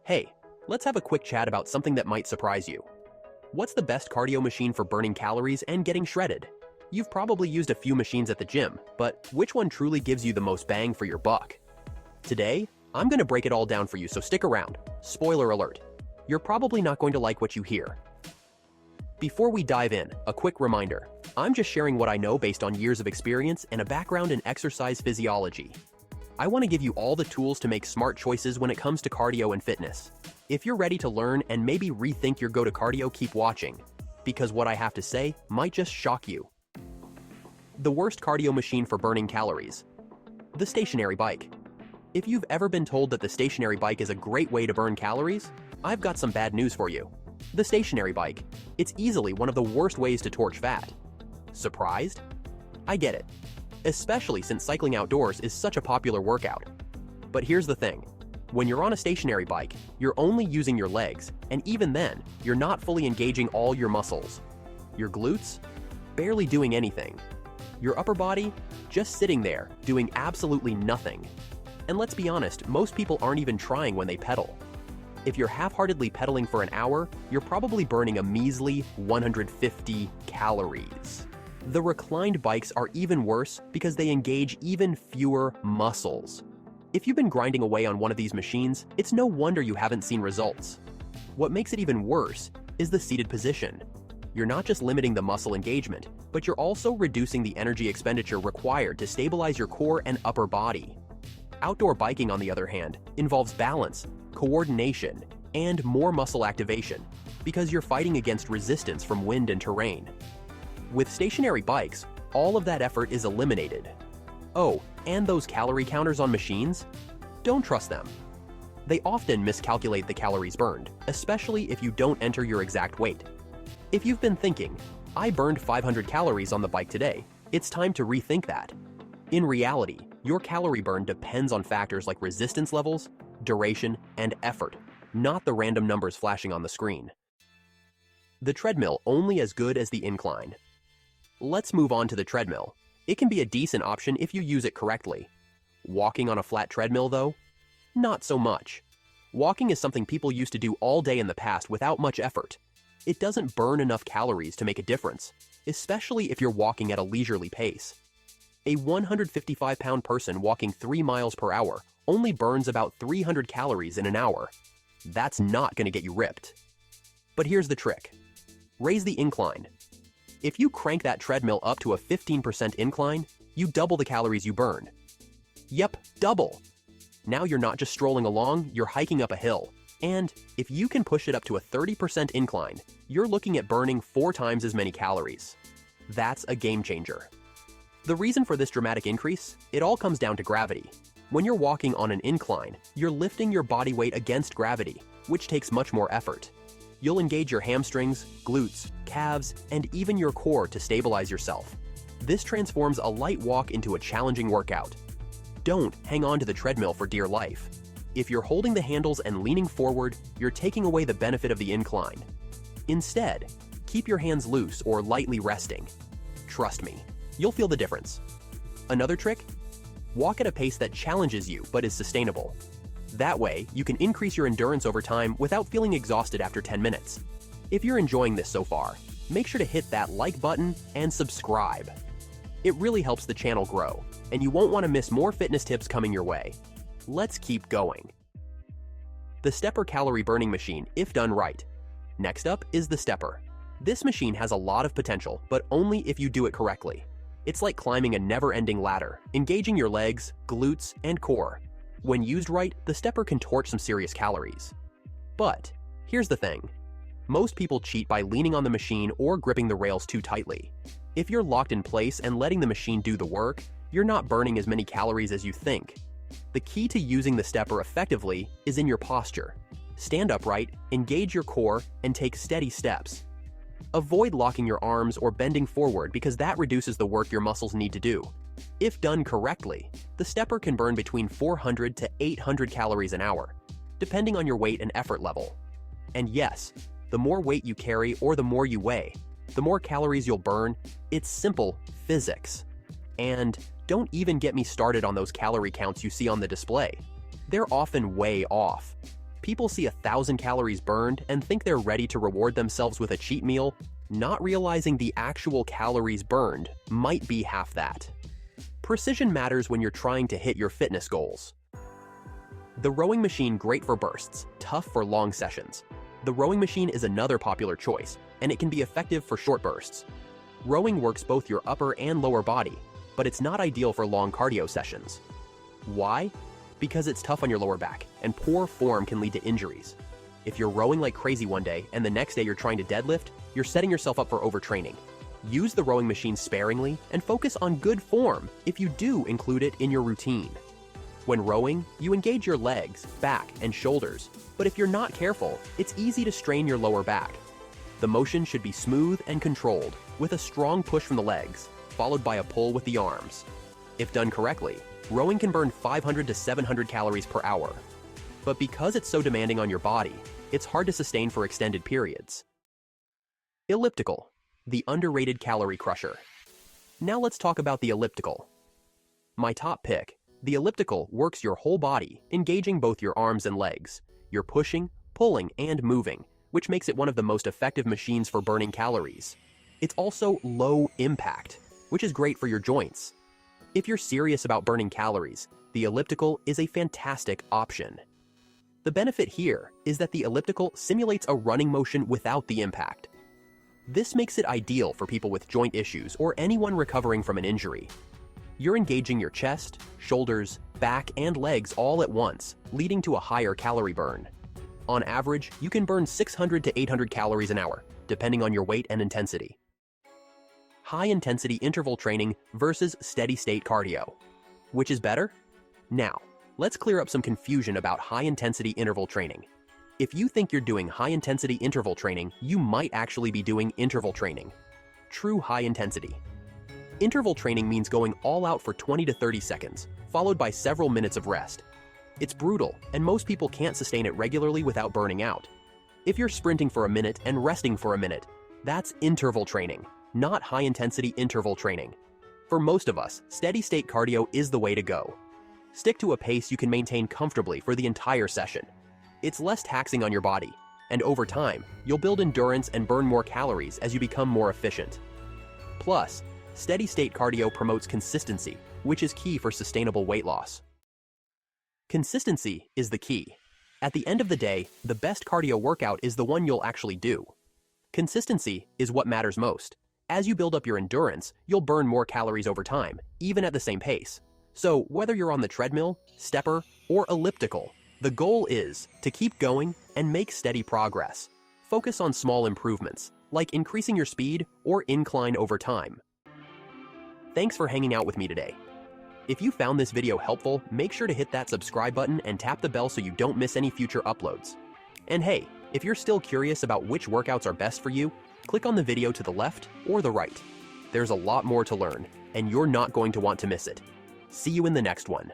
Hey, let's have a quick chat about something that might surprise you. What's the best cardio machine for burning calories and getting shredded? You've probably used a few machines at the gym, but which one truly gives you the most bang for your buck? Today, I'm going to break it all down for you, so stick around. Spoiler alert, you're probably not going to like what you hear. Before we dive in, a quick reminder. I'm just sharing what I know based on years of experience and a background in exercise physiology. I want to give you all the tools to make smart choices when it comes to cardio and fitness. If you're ready to learn and maybe rethink your go-to cardio, keep watching, because what I have to say might just shock you. The worst cardio machine for burning calories. The stationary bike. If you've ever been told that the stationary bike is a great way to burn calories, I've got some bad news for you. The stationary bike. It's easily one of the worst ways to torch fat. Surprised? I get it, especially since cycling outdoors is such a popular workout. But here's the thing. When you're on a stationary bike, you're only using your legs, and even then, you're not fully engaging all your muscles. Your glutes? Barely doing anything. Your upper body? Just sitting there, doing absolutely nothing. And let's be honest, most people aren't even trying when they pedal. If you're half-heartedly pedaling for an hour, you're probably burning a measly 150 calories. The reclined bikes are even worse because they engage even fewer muscles. If you've been grinding away on one of these machines, it's no wonder you haven't seen results. What makes it even worse is the seated position. You're not just limiting the muscle engagement, but you're also reducing the energy expenditure required to stabilize your core and upper body. Outdoor biking, on the other hand, involves balance, coordination, and more muscle activation because you're fighting against resistance from wind and terrain. With stationary bikes, all of that effort is eliminated. Oh, and those calorie counters on machines? Don't trust them. They often miscalculate the calories burned, especially if you don't enter your exact weight. If you've been thinking, I burned 500 calories on the bike today, it's time to rethink that. In reality, your calorie burn depends on factors like resistance levels, duration, and effort, not the random numbers flashing on the screen. The treadmill only as good as the incline. Let's move on to the treadmill. It can be a decent option if you use it correctly. Walking on a flat treadmill, though? Not so much. Walking is something people used to do all day in the past without much effort. It doesn't burn enough calories to make a difference, especially if you're walking at a leisurely pace. A 155-pound person walking 3 miles per hour only burns about 300 calories in an hour. That's not going to get you ripped. But here's the trick. Raise the incline. If you crank that treadmill up to a 15% incline, you double the calories you burn. Yep, double. Now you're not just strolling along, you're hiking up a hill. And if you can push it up to a 30% incline, you're looking at burning 4 times as many calories. That's a game changer. The reason for this dramatic increase? It all comes down to gravity. When you're walking on an incline, you're lifting your body weight against gravity, which takes much more effort. You'll engage your hamstrings, glutes, calves, and even your core to stabilize yourself. This transforms a light walk into a challenging workout. Don't hang on to the treadmill for dear life. If you're holding the handles and leaning forward, you're taking away the benefit of the incline. Instead, keep your hands loose or lightly resting. Trust me, you'll feel the difference. Another trick? Walk at a pace that challenges you but is sustainable. That way, you can increase your endurance over time without feeling exhausted after 10 minutes. If you're enjoying this so far, make sure to hit that like button and subscribe. It really helps the channel grow, and you won't want to miss more fitness tips coming your way. Let's keep going. The stepper calorie burning machine, if done right. Next up is the stepper. This machine has a lot of potential, but only if you do it correctly. It's like climbing a never-ending ladder, engaging your legs, glutes, and core. When used right, the stepper can torch some serious calories. But here's the thing. Most people cheat by leaning on the machine or gripping the rails too tightly. If you're locked in place and letting the machine do the work, you're not burning as many calories as you think. The key to using the stepper effectively is in your posture. Stand upright, engage your core, and take steady steps. Avoid locking your arms or bending forward because that reduces the work your muscles need to do. If done correctly, the stepper can burn between 400 to 800 calories an hour, depending on your weight and effort level. And yes, the more weight you carry or the more you weigh, the more calories you'll burn. It's simple physics. And don't even get me started on those calorie counts you see on the display. They're often way off. People see 1,000 calories burned and think they're ready to reward themselves with a cheat meal, not realizing the actual calories burned might be half that. Precision matters when you're trying to hit your fitness goals. The rowing machine, great for bursts, tough for long sessions. The rowing machine is another popular choice, and it can be effective for short bursts. Rowing works both your upper and lower body, but it's not ideal for long cardio sessions. Why? Because it's tough on your lower back, and poor form can lead to injuries. If you're rowing like crazy one day and the next day you're trying to deadlift, you're setting yourself up for overtraining. Use the rowing machine sparingly and focus on good form if you do include it in your routine. When rowing, you engage your legs, back, and shoulders, but if you're not careful, it's easy to strain your lower back. The motion should be smooth and controlled, with a strong push from the legs, followed by a pull with the arms. If done correctly, rowing can burn 500 to 700 calories per hour. But because it's so demanding on your body, it's hard to sustain for extended periods. Elliptical, the underrated calorie crusher. Now let's talk about the elliptical. My top pick, the elliptical works your whole body, engaging both your arms and legs. You're pushing, pulling, and moving, which makes it one of the most effective machines for burning calories. It's also low impact, which is great for your joints. If you're serious about burning calories, the elliptical is a fantastic option. The benefit here is that the elliptical simulates a running motion without the impact. This makes it ideal for people with joint issues or anyone recovering from an injury. You're engaging your chest, shoulders, back, and legs all at once, leading to a higher calorie burn. On average, you can burn 600 to 800 calories an hour, depending on your weight and intensity. High-intensity interval training versus steady-state cardio. Which is better? Now, let's clear up some confusion about high-intensity interval training. If you think you're doing high-intensity interval training, you might actually be doing interval training. True high-intensity. Interval training means going all out for 20 to 30 seconds, followed by several minutes of rest. It's brutal, and most people can't sustain it regularly without burning out. If you're sprinting for a minute and resting for a minute, that's interval training, not high-intensity interval training. For most of us, steady-state cardio is the way to go. Stick to a pace you can maintain comfortably for the entire session. It's less taxing on your body, and over time, you'll build endurance and burn more calories as you become more efficient. Plus, steady-state cardio promotes consistency, which is key for sustainable weight loss. Consistency is the key. At the end of the day, the best cardio workout is the one you'll actually do. Consistency is what matters most. As you build up your endurance, you'll burn more calories over time, even at the same pace. So whether you're on the treadmill, stepper, or elliptical, the goal is to keep going and make steady progress. Focus on small improvements, like increasing your speed or incline over time. Thanks for hanging out with me today. If you found this video helpful, make sure to hit that subscribe button and tap the bell so you don't miss any future uploads. And hey, if you're still curious about which workouts are best for you, click on the video to the left or the right. There's a lot more to learn, and you're not going to want to miss it. See you in the next one.